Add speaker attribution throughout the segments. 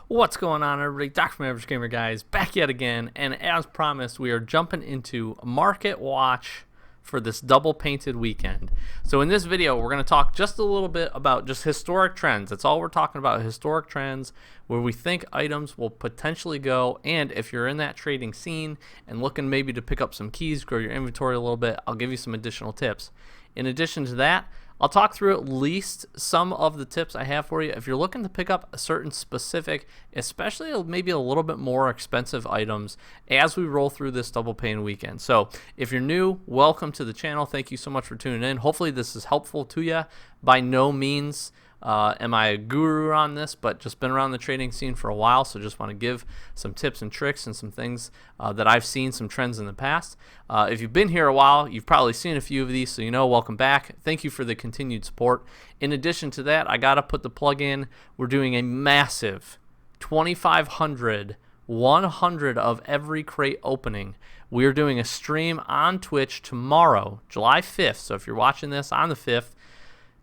Speaker 1: What's going on, everybody? Dr. from Average Gamer Guys back yet again, and as promised, we are jumping into Market Watch for this double painted weekend. So in this video, we're going to talk just a little bit about just historic trends. That's all we're talking about, historic trends, where we think items will potentially go, and if you're in that trading scene and looking maybe to pick up some keys, grow your inventory a little bit, I'll give you some additional tips. In addition to that, I'll talk through at least some of the tips I have for you. If you're looking to pick up a certain specific, especially maybe a little bit more expensive items as we roll through this double pain weekend. So if you're new, welcome to the channel. Thank you so much for tuning in. Hopefully this is helpful to you. By no means am I a guru on this, but just been around the trading scene for a while, so just want to give some tips and tricks and some things that I've seen, some trends in the past. If you've been here a while, you've probably seen a few of these, so you know, welcome back. Thank you for the continued support. In addition to that, I got to put the plug in. We're doing a massive 2,500 100 of every crate opening. We're doing a stream on Twitch tomorrow, July 5th. So if you're watching this on the 5th,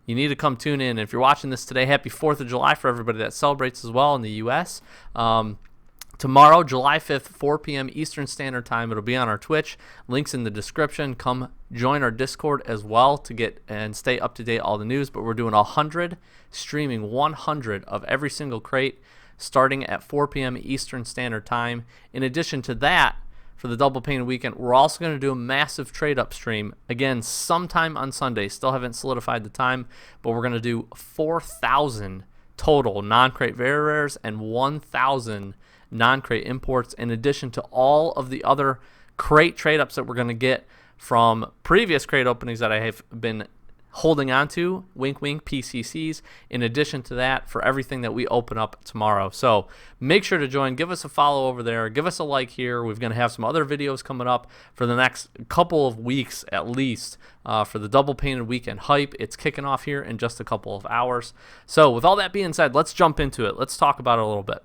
Speaker 1: you need to come tune in. If you're watching this today, happy 4th of July for everybody that celebrates as well in the U.S. Tomorrow, July 5th, 4 p.m. Eastern Standard Time. It'll be on our Twitch. Links in the description. Come join our Discord as well to get and stay up to date all the news. But we're doing 100, streaming 100 of every single crate starting at 4 p.m. Eastern Standard Time. In addition to that, for the double painted weekend, we're also going to do a massive trade up stream again sometime on Sunday. Still haven't solidified the time, but we're going to do 4,000 total non-crate very rares and 1,000 non-crate imports, in addition to all of the other crate trade ups that we're going to get from previous crate openings that I have been holding on to, wink wink, PCCs, in addition to that for everything that we open up tomorrow. So make sure to join, give us a follow over there, give us a like here. We're going to have some other videos coming up for the next couple of weeks at least for the double painted weekend hype. It's kicking off here in just a couple of hours. So with all that being said, let's jump into it. Let's talk about it a little bit.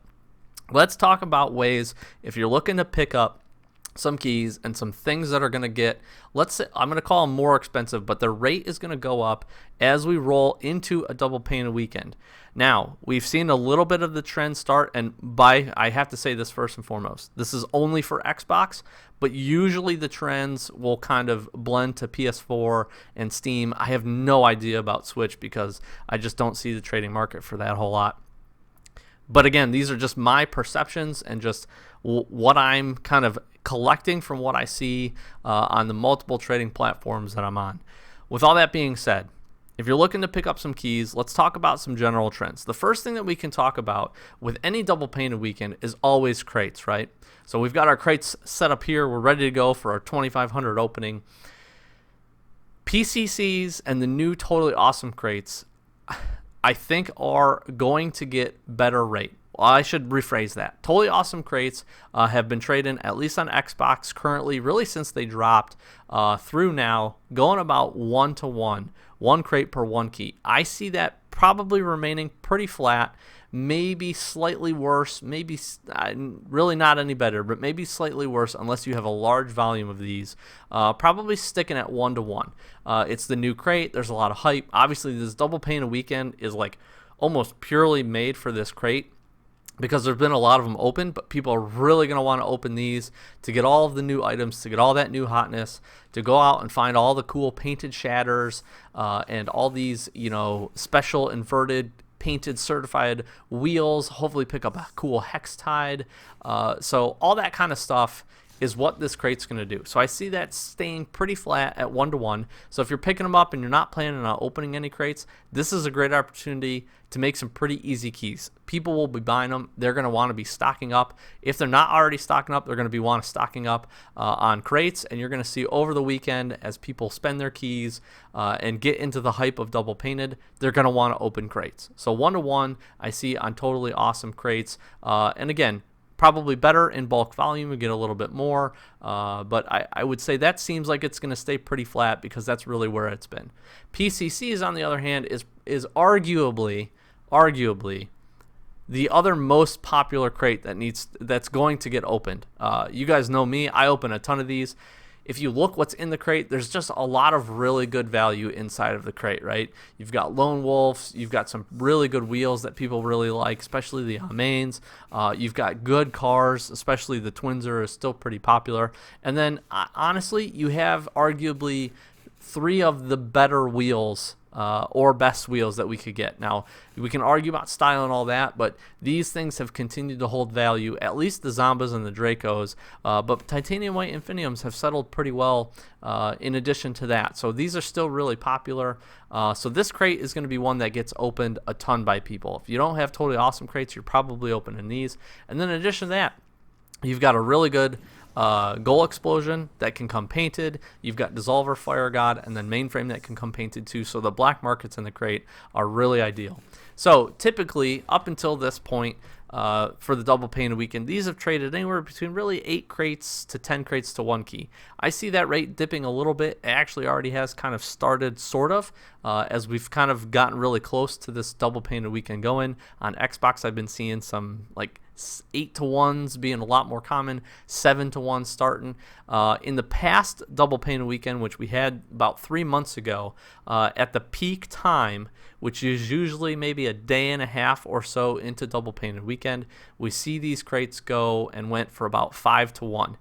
Speaker 1: Let's talk about ways, if you're looking to pick up some keys and some things that are going to get, let's say, I'm going to call them more expensive, but the rate is going to go up as we roll into a double painted weekend. Now, we've seen a little bit of the trend start, and I have to say this first and foremost, this is only for Xbox, but usually the trends will kind of blend to PS4 and Steam. I have no idea about Switch because I just don't see the trading market for that whole lot. But again, these are just my perceptions and just what I'm kind of collecting from what I see on the multiple trading platforms that I'm on. With all that being said, if you're looking to pick up some keys, let's talk about some general trends. The first thing that we can talk about with any double painted weekend is always crates, right? So we've got our crates set up here. We're ready to go for our 2,500 opening. PCCs and the new Totally Awesome crates, I think, are going to get better rate. Well, I should rephrase that. Totally Awesome crates have been trading, at least on Xbox currently, really since they dropped through now, going about 1-to-1, one crate per one key. I see that probably remaining pretty flat, maybe slightly worse, maybe really not any better, but maybe slightly worse unless you have a large volume of these. Probably sticking at 1-to-1. It's the new crate. There's a lot of hype. Obviously, this double painted weekend is like almost purely made for this crate, because there's been a lot of them open, but people are really going to want to open these to get all of the new items, to get all that new hotness, to go out and find all the cool painted shatters and all these, you know, special inverted painted certified wheels, hopefully pick up a cool hex tide. So all that kind of stuff is what this crate's going to do. So I see that staying pretty flat at 1-to-1. So if you're picking them up and you're not planning on opening any crates, this is a great opportunity to make some pretty easy keys. People will be buying them. They're going to want to be stocking up. If they're not already stocking up, they're going to be stocking up on crates, and you're going to see over the weekend as people spend their keys and get into the hype of double painted, they're going to want to open crates. So 1-to-1 I see on Totally Awesome crates. And again, probably better in bulk volume, we get a little bit more, but I would say that seems like it's going to stay pretty flat because that's really where it's been. PCCs, on the other hand, is arguably the other most popular crate that's going to get opened. You guys know me, I open a ton of these. if you look what's in the crate, there's just a lot of really good value inside of the crate, right? You've got Lone Wolves, you've got some really good wheels that people really like, especially the Amains. You've got good cars, especially the Twinzer is still pretty popular. And then, honestly, you have arguably 3 of the better wheels or best wheels that we could get. Now, we can argue about style and all that, but these things have continued to hold value, at least the Zombas and the Dracos, but Titanium White Infiniums have settled pretty well in addition to that. So these are still really popular. So this crate is going to be one that gets opened a ton by people. If you don't have Totally Awesome crates, you're probably opening these. And then in addition to that, you've got a really good Goal Explosion that can come painted. You've got Dissolver, Fire God, and then Mainframe that can come painted too. So the black markets in the crate are really ideal. So typically, up until this point, for the double painted weekend, these have traded anywhere between really 8 crates to 10 crates to 1 key. I see that rate dipping a little bit. It actually already has kind of started, sort of, as we've kind of gotten really close to this double painted weekend going. On Xbox, I've been seeing some like 8 to 1s being a lot more common, 7 to 1 starting. In the past double painted weekend, which we had about 3 months ago, at the peak time, which is usually maybe a day and a half or so into double painted weekend, we see these crates go and went for about 5 to 1.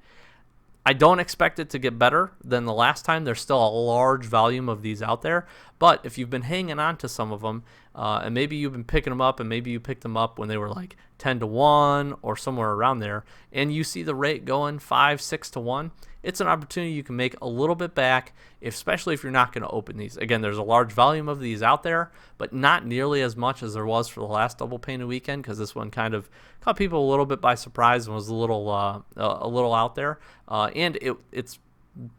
Speaker 1: I don't expect it to get better than the last time. There's still a large volume of these out there, but if you've been hanging on to some of them, and maybe you've been picking them up, and maybe you picked them up when they were like 10 to 1 or somewhere around there, and you see the rate going 5, 6 to 1, it's an opportunity you can make a little bit back, especially if you're not going to open these. Again, there's a large volume of these out there, but not nearly as much as there was for the last double painted weekend, because this one kind of caught people a little bit by surprise and was a little out there. And it's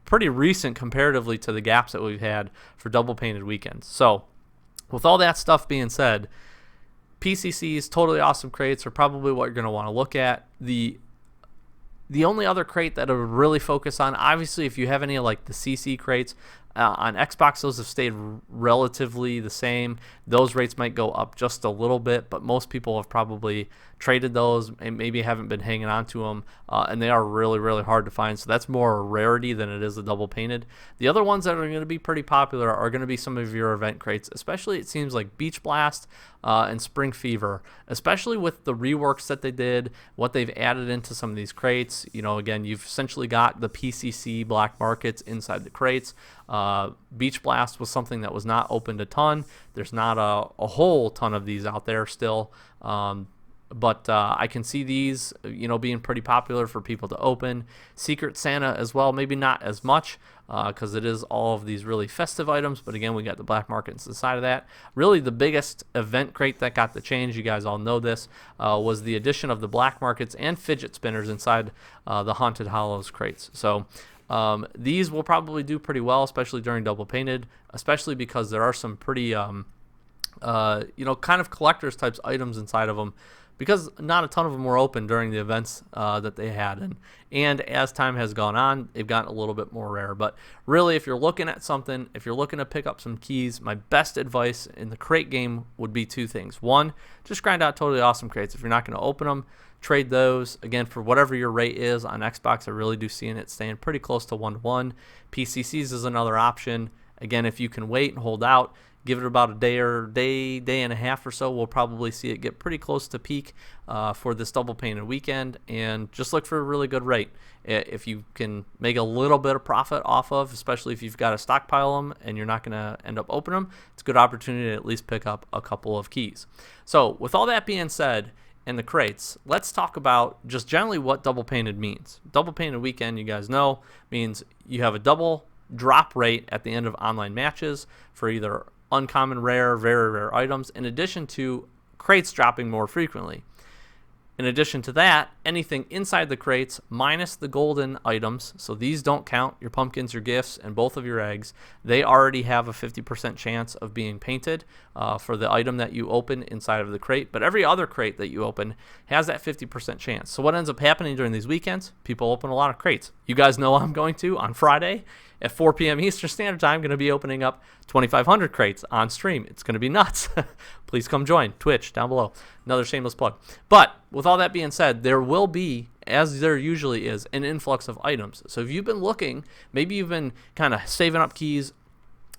Speaker 1: pretty recent comparatively to the gaps that we've had for double painted weekends. So with all that stuff being said, PCCs, Totally Awesome crates are probably what you're going to want to look at. The only other crate that I would really focus on, obviously, if you have any like the CC crates, on Xbox, those have stayed relatively the same. Those rates might go up just a little bit, but most people have probably traded those and maybe haven't been hanging on to them, and they are really, really hard to find. So that's more a rarity than it is a double painted. The other ones that are going to be pretty popular are going to be some of your event crates, especially it seems like Beach Blast and Spring Fever, especially with the reworks that they did, what they've added into some of these crates. You know, again, you've essentially got the PCC black markets inside the crates. Beach Blast was something that was not opened a ton. There's not a whole ton of these out there still. But I can see these, being pretty popular for people to open. Secret Santa as well, maybe not as much, because it is all of these really festive items. But again, we got the black markets inside of that. Really, the biggest event crate that got the change, you guys all know this, was the addition of the black markets and fidget spinners inside the Haunted Hollows crates. So these will probably do pretty well, especially during double painted, especially because there are some pretty, kind of collector's types items inside of them, because not a ton of them were open during the events that they had. And as time has gone on, they've gotten a little bit more rare. But really, if you're looking at something, if you're looking to pick up some keys, my best advice in the crate game would be 2 things. 1, just grind out Totally Awesome crates. If you're not going to open them, trade those. Again, for whatever your rate is on Xbox, I really do see it staying pretty close to 1-to-1. PCCs is another option. Again, if you can wait and hold out, give it about a day and a half or so, we'll probably see it get pretty close to peak for this double painted weekend, and just look for a really good rate. If you can make a little bit of profit off of, especially if you've got to stockpile them and you're not going to end up opening them, it's a good opportunity to at least pick up a couple of keys. So with all that being said, and the crates, let's talk about just generally what double painted means. Double painted weekend, you guys know, means you have a double drop rate at the end of online matches for either uncommon, rare, very rare items, in addition to crates dropping more frequently. In addition to that, anything inside the crates minus the golden items, so these don't count, your pumpkins, your gifts, and both of your eggs, they already have a 50% chance of being painted for the item that you open inside of the crate. But every other crate that you open has that 50% chance. So what ends up happening during these weekends, people open a lot of crates. You guys know I'm going to, on Friday at 4 p.m. Eastern Standard Time, going to be opening up 2,500 crates on stream. It's going to be nuts. Please come join. Twitch down below. Another shameless plug. But with all that being said, there will be as there usually is, an influx of items. So if you've been looking, maybe you've been kind of saving up keys,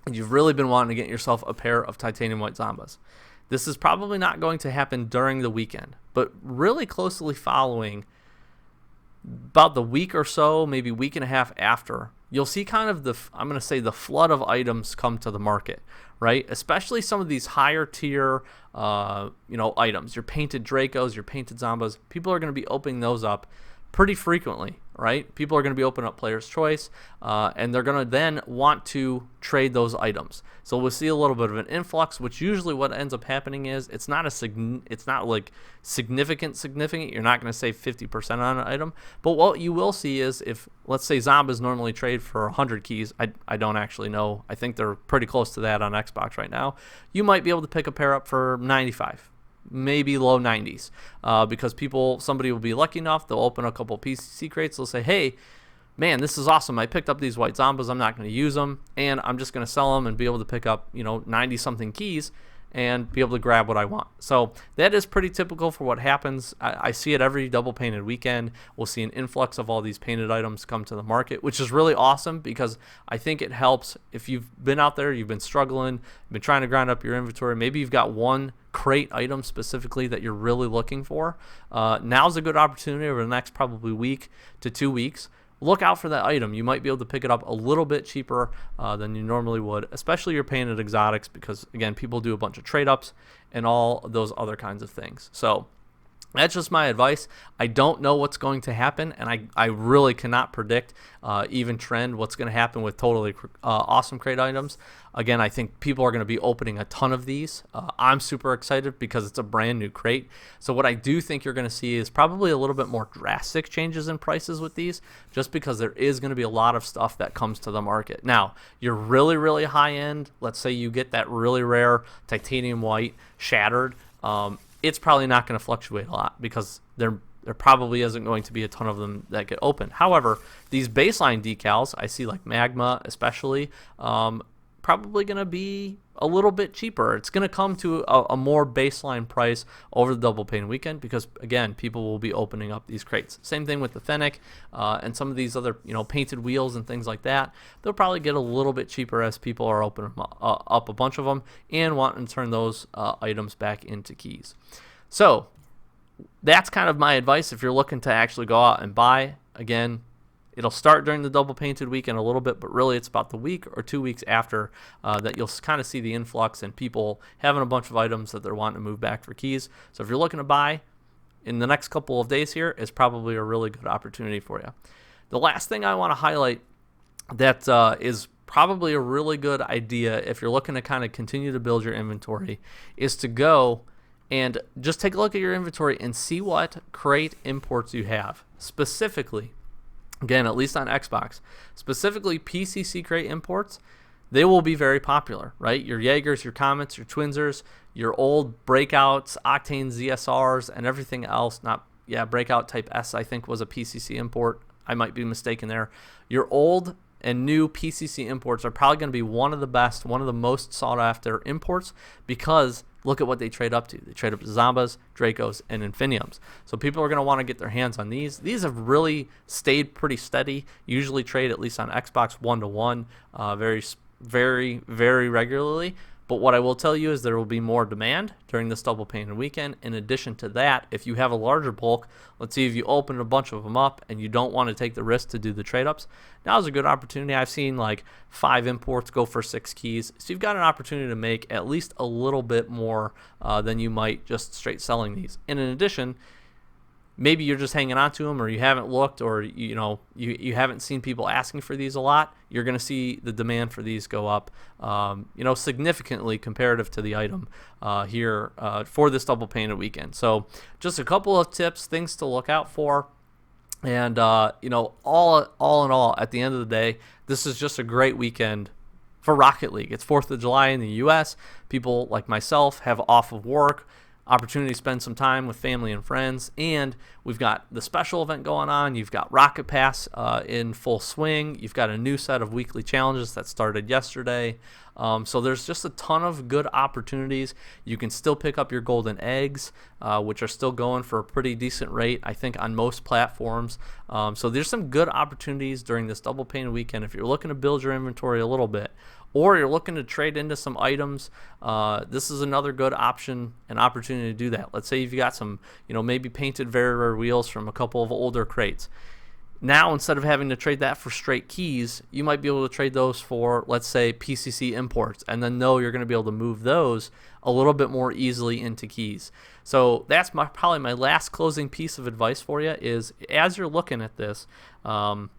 Speaker 1: and you've really been wanting to get yourself a pair of titanium white Zambas. This is probably not going to happen during the weekend, but really closely following, about the week or so, maybe week and a half after, you'll see kind of I'm going to say the flood of items come to the market, right? Especially some of these higher tier, items, your painted Dracos, your painted Zambas. People are going to be opening those up pretty frequently, right? People are going to be opening up Player's Choice, and they're going to then want to trade those items. So we'll see a little bit of an influx, which usually what ends up happening is it's not like significant. You're not going to save 50% on an item, but what you will see is if, let's say, Zambas normally trade for 100 keys. I don't actually know. I think they're pretty close to that on Xbox right now. You might be able to pick a pair up for 95. Maybe low 90s, because somebody will be lucky enough, they'll open a couple PCC crates, they'll say, hey, man, this is awesome, I picked up these white Zambas, I'm not going to use them, and I'm just going to sell them and be able to pick up 90 something keys and be able to grab what I want. So that is pretty typical for what happens. I see it every double painted weekend. We'll see an influx of all these painted items come to the market, which is really awesome because I think it helps if you've been out there, you've been struggling, been trying to grind up your inventory. Maybe you've got one crate item specifically that you're really looking for. Now's a good opportunity over the next probably week to 2 weeks. Look out for that item. You might be able to pick it up a little bit cheaper than you normally would, especially your painted exotics, because again, people do a bunch of trade ups and all those other kinds of things. So that's just my advice. I don't know what's going to happen, and I really cannot predict even trend what's going to happen with totally awesome crate items. Again, I think people are going to be opening a ton of these. I'm super excited because it's a brand new crate. So what I do think you're going to see is probably a little bit more drastic changes in prices with these, just because there is going to be a lot of stuff that comes to the market. Now, you're really, really high end. Let's say you get that really rare titanium white shattered. It's probably not going to fluctuate a lot because there probably isn't going to be a ton of them that get opened. However, these baseline decals, I see like Magma especially, probably going to be a little bit cheaper. It's going to come to a more baseline price over the double painted weekend because, again, people will be opening up these crates. Same thing with the Fennec and some of these other painted wheels and things like that. They'll probably get a little bit cheaper as people are opening up a bunch of them and wanting to turn those items back into keys. So that's kind of my advice if you're looking to actually go out and buy. Again, it'll start during the double painted weekend a little bit, but really it's about the week or 2 weeks after that you'll kind of see the influx and people having a bunch of items that they're wanting to move back for keys. So if you're looking to buy in the next couple of days here, is probably a really good opportunity for you. The last thing I want to highlight that is probably a really good idea if you're looking to kind of continue to build your inventory is to go and just take a look at your inventory and see what crate imports you have. Specifically, again, at least on Xbox, specifically PCC crate imports, they will be very popular, right? Your Jaegers, your Comets, your Twinzers, your old Breakouts, Octane ZSRs, and everything else. Breakout Type S, I think, was a PCC import. I might be mistaken there. Your old and new PCC imports are probably going to be one of the best, one of the most sought after imports because look at what they trade up to. They trade up to Zambas, Dracos, and Infiniums. So people are going to want to get their hands on these. These have really stayed pretty steady. Usually trade at least on Xbox 1-to-1 very, very regularly. But what I will tell you is there will be more demand during this double painted weekend. In addition to that, if you have a larger bulk, let's see if you open a bunch of them up and you don't want to take the risk to do the trade-ups, now is a good opportunity. I've seen like 5 imports go for 6 keys. So you've got an opportunity to make at least a little bit more than you might just straight selling these. And in addition, maybe you're just hanging on to them or you haven't looked or you haven't seen people asking for these a lot. You're going to see the demand for these go up significantly comparative to the item here for this double painted weekend. So just a couple of tips, things to look out for. And all in all, at the end of the day, this is just a great weekend for Rocket League. It's 4th of July in the US. People like myself have off of work. opportunity to spend some time with family and friends, and we've got the special event going on. You've got Rocket Pass in full swing. You've got a new set of weekly challenges that started yesterday. So there's just a ton of good opportunities. You can still pick up your golden eggs, which are still going for a pretty decent rate, I think, on most platforms. So there's some good opportunities during this double painted weekend if you're looking to build your inventory a little bit, or you're looking to trade into some items. This is another good option and opportunity to do that. Let's say you've got some, maybe painted very rare wheels from a couple of older crates. Now, instead of having to trade that for straight keys, you might be able to trade those for, let's say, PCC imports, and then know you're going to be able to move those a little bit more easily into keys. So that's probably my last closing piece of advice for you is, as you're looking at this, and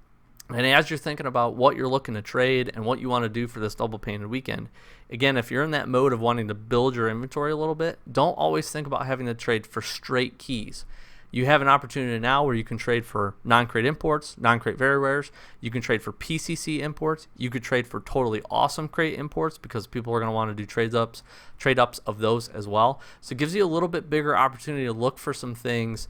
Speaker 1: as you're thinking about what you're looking to trade and what you want to do for this double painted weekend, again, if you're in that mode of wanting to build your inventory a little bit, don't always think about having to trade for straight keys. You have an opportunity now where you can trade for non-crate imports, non-crate very rares. You can trade for PCC imports. You could trade for totally awesome crate imports because people are going to want to do trade ups of those as well. So it gives you a little bit bigger opportunity to look for some things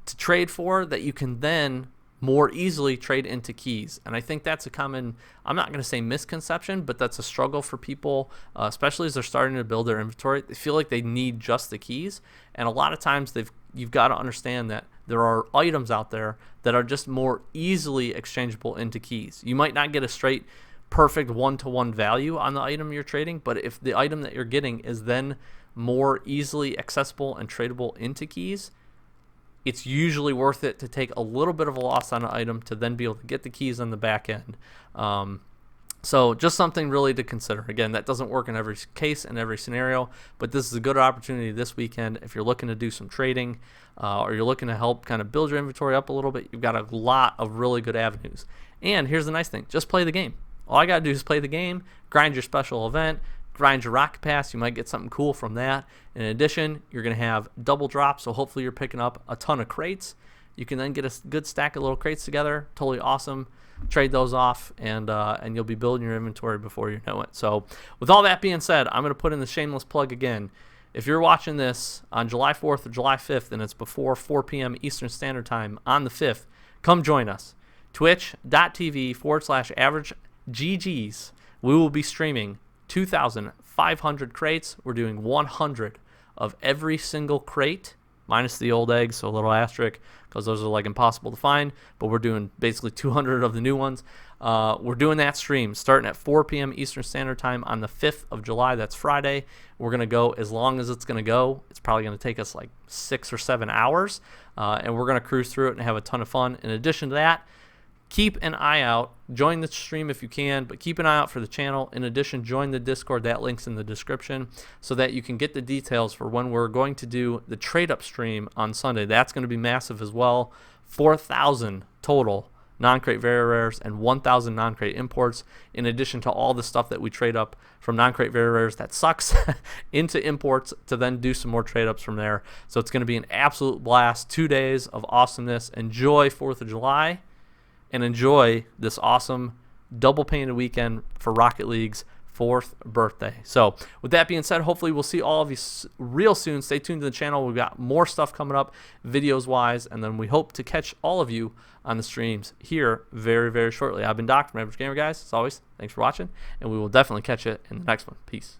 Speaker 1: to trade for that you can then more easily trade into keys. And I think that's a common, I'm not going to say misconception, but that's a struggle for people, especially as they're starting to build their inventory. They feel like they need just the keys, and a lot of times you've got to understand that there are items out there that are just more easily exchangeable into keys. You might not get a straight perfect one-to-one value on the item you're trading, but if the item that you're getting is then more easily accessible and tradable into keys, it's usually worth it to take a little bit of a loss on an item to then be able to get the keys on the back end. So just something really to consider. Again, that doesn't work in every case and every scenario, but this is a good opportunity this weekend if you're looking to do some trading or you're looking to help kind of build your inventory up a little bit. You've got a lot of really good avenues. And here's the nice thing. Just play the game. All I got to do is play the game, grind your special event, grind your Rocket Pass. You might get something cool from that. In addition, you're going to have double drops, so hopefully you're picking up a ton of crates. You can then get a good stack of little crates together. Totally awesome. Trade those off, and you'll be building your inventory before you know it. So with all that being said, I'm going to put in the shameless plug again. If you're watching this on July 4th or July 5th and it's before 4 p.m. Eastern Standard Time on the 5th, come join us. Twitch.tv/AverageGGs. We will be streaming 2,500 crates. We're doing 100 of every single crate, minus the old eggs, so a little asterisk, because those are like impossible to find, but we're doing basically 200 of the new ones. We're doing that stream starting at 4 p.m. Eastern Standard Time on the 5th of July. That's Friday. We're going to go as long as it's going to go. It's probably going to take us like 6 or 7 hours, and we're going to cruise through it and have a ton of fun. In addition to that, keep an eye out. Join the stream if you can, but keep an eye out for the channel. In addition, join the Discord. That link's in the description so that you can get the details for when we're going to do the trade-up stream on Sunday. That's going to be massive as well. 4,000 total non-crate very rares and 1,000 non-crate imports, in addition to all the stuff that we trade up from non-crate very rares that sucks into imports to then do some more trade-ups from there. So it's going to be an absolute blast. 2 days of awesomeness. Enjoy 4th of July. And enjoy this awesome double painted weekend for Rocket League's 4th birthday. So with that being said, hopefully we'll see all of you real soon. Stay tuned to the channel. We've got more stuff coming up videos wise, and then we hope to catch all of you on the streams here very, very shortly. I've been Doc from Average Gamer Guys. As always, thanks for watching, and we will definitely catch you in the next one. Peace.